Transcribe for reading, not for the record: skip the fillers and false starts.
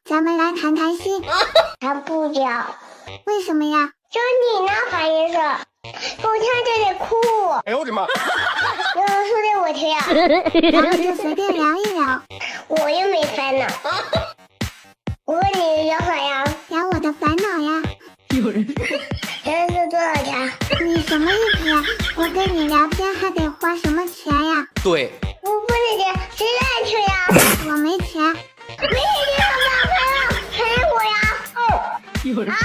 咱们来谈谈心。谈不了。为什么呀？就你那反应是，我听就得哭。哎呦我的妈！有人说给我听，咱们就随便聊一聊。我又没烦恼。我问你聊啥呀？聊我的烦恼呀。有人。人是多少钱？你什么意思呀？我跟你聊天还得花什么钱呀？对，我不理解，谁来听呀？我没钱。没钱就不要分了，赔我呀！有人。啊！